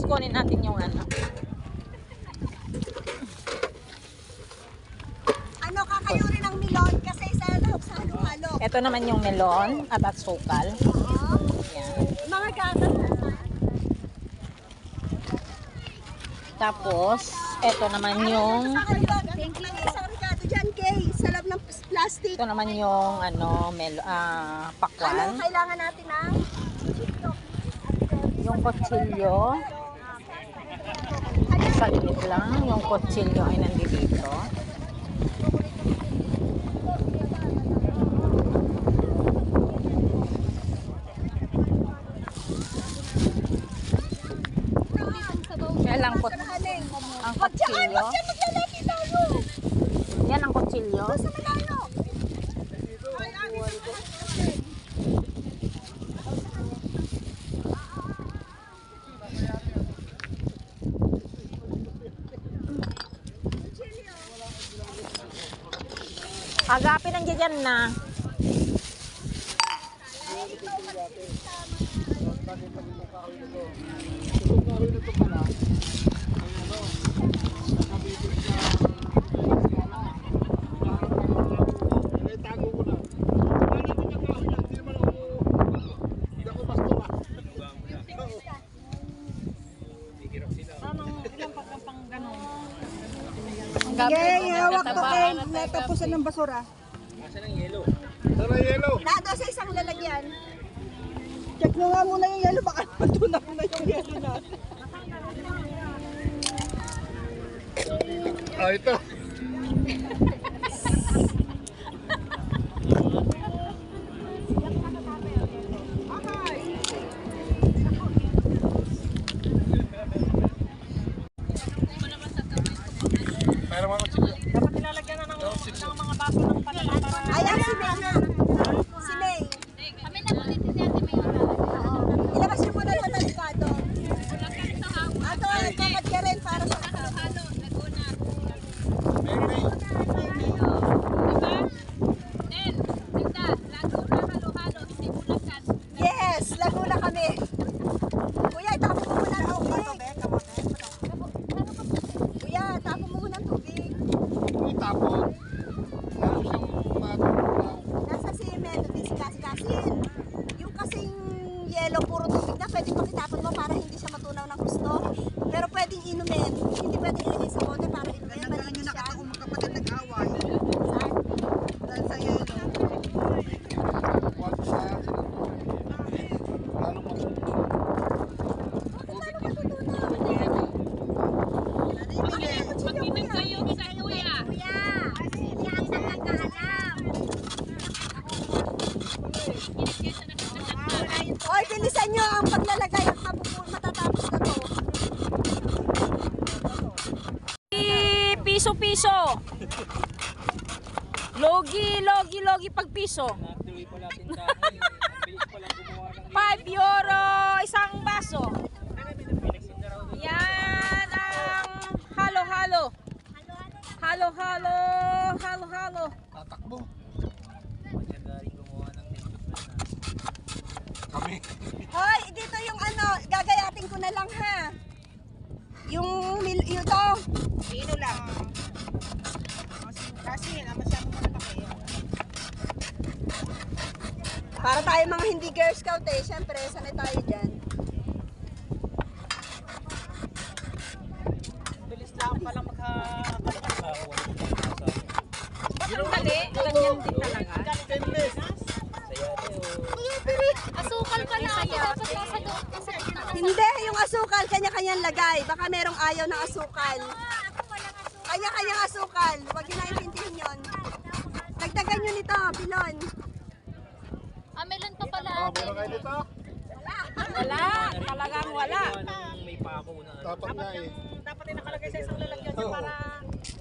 Tapos kunin natin yung ano. Ano, kakayo rin ang milon kasi sa halo-halo. Ito naman yung melon at asukal. Yan. Mga gata. Tapos, ito naman yung Sa loob ng plastic. ito naman yung ano, pakwan. Ano kailangan natin ng Yung kutsilyo. Saglit lang. Yung kutsilyo ay nandito. Kaya lang ang kutsilyo. Yan ang kutsilyo. Agapin ang dyan na. Okay, hawak to kay natapusan ng basura. Asan ang yelo? Saan ang yelo? Nado sa isang lalagyan. Check nyo nga muna yung yelo, baka matunak na yung yelo natin. Ah, ito. Mayroon mga kutsilyo. Dapat nilalagyan na ng mga baso ng panala para... Ayan si May na. Si May. Kami na ulit si Ate May. Ilabas nyo muna sa talikado. Ato, nagkakat ka rin para sa Halo, Laguna. Then, Tinda, Laguna, halo-halo, hindi Bulacan. Yes, Laguna kami. Kuya, itapon mo muna ang tubig. Kuya, tapon mo muna ang tubig. May tapon. Meron siyang matapon. Nasa cement, hindi sikas-kasin. Yung kasing yellow, puro tubig na, pwedeng pakitapon mo para hindi siya matunaw ng gusto. Pero pwedeng inumin. Hindi pwedeng ilagay sa bote para inumin. Malinis siya. Kung magkapatid nag-away. Saan? Dahil sa yellow. Wag sa lalo mo. Mag-ibig kayo sa kuya. Kuya, siya ang nakakaalam. Oy, bilisan nyo ang paglalagay at matatapos na to. Piso-piso. Logi pag piso. 5 euro isang baso. Yan ang halo-halo. Halo-halo. Tatakbo. Kami. Hoy, dito yung ano, gagayatin ko na lang ha. Yung to. Sino lang? Kasi naman siya muna kayo. Para tayo mga hindi Girl Scout eh. Siyempre, sanay tayo dyan. Bilis lang pala Ang dali, ganyan din talaga. Asukal pa na ako. Dapat nasa doon ka sa gitna. Hindi, yung asukal, kanya-kanyang lagay. Baka merong ayaw ng asukal. Kanya-kanyang asukal. Huwag nyo naintindihin yun. Dagdagan nyo nito, pilon. Ah, melon pa pala. Meron kayo dito? Wala, talagang wala. Dapat nga eh. Dapat din nakalagay sa isang lalagyan para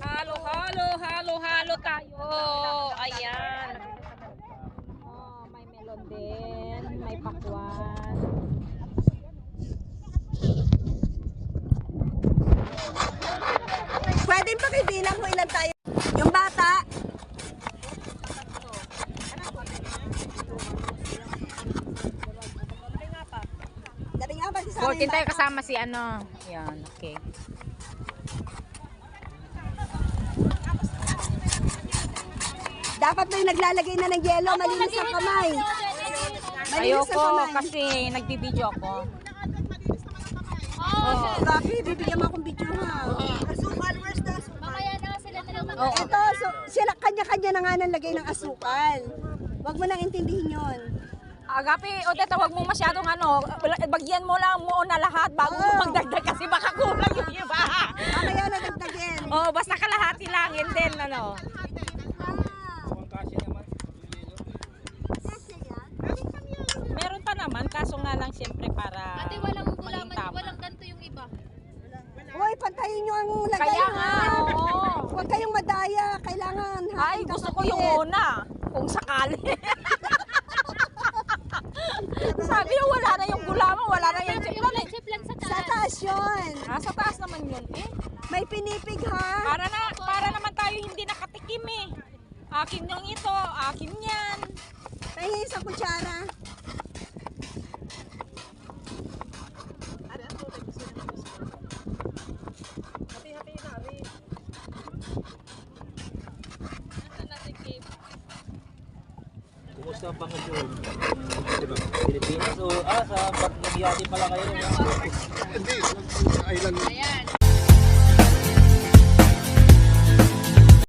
halo tayo. Ayan. Oh, may melon din, may pakwan. Pwede pa kibilang kung ilan tayo. Yung bata. Dali nga ba si 14 tayo kasama si ano. Yan, okay. Dapat may naglalagay na ng yelo, malinis ang kamay. Malinis ang Ayoko kamay. kasi nagbibideo ako. Oh, Gabi, bibigyan mo akong video ha. Asukal, where's the asukal? Mamaya na sila na lang Oo. Ito, so, sila kanya-kanya na nga nang lagay ng asukal. Huwag mo nang intindihin yun. Agapi, Odette, huwag mo masyadong ano, bagyan mo lang muna lahat bago mo magdagdag kasi baka kulang yung iba. Mamaya na dagdagin. Oh, basta kalahati lang, and then ano. Meron pa naman, kaso nga lang siyempre para Ate, walang maging gulaman, tama. walang ganito yung iba. Hoy, pantayin nyo ang lagay Kaya ha. nga, oo. Huwag kayong madaya. Kailangan ha. Ay, gusto ko yung una, kung sakali. Sabi niya, wala na yung gulaman, wala na yung chiplan eh. Chip lang sa Sa taas. taas yun. Sa taas naman yun eh. May pinipig ha. Para naman tayo hindi nakatikim eh. Akin yung ito, akin yan. Tayo sa kutsara. Kumusta ang Pangasinan? Pilipinas o sa naghihati pala kayo? Hindi, island. Ayan.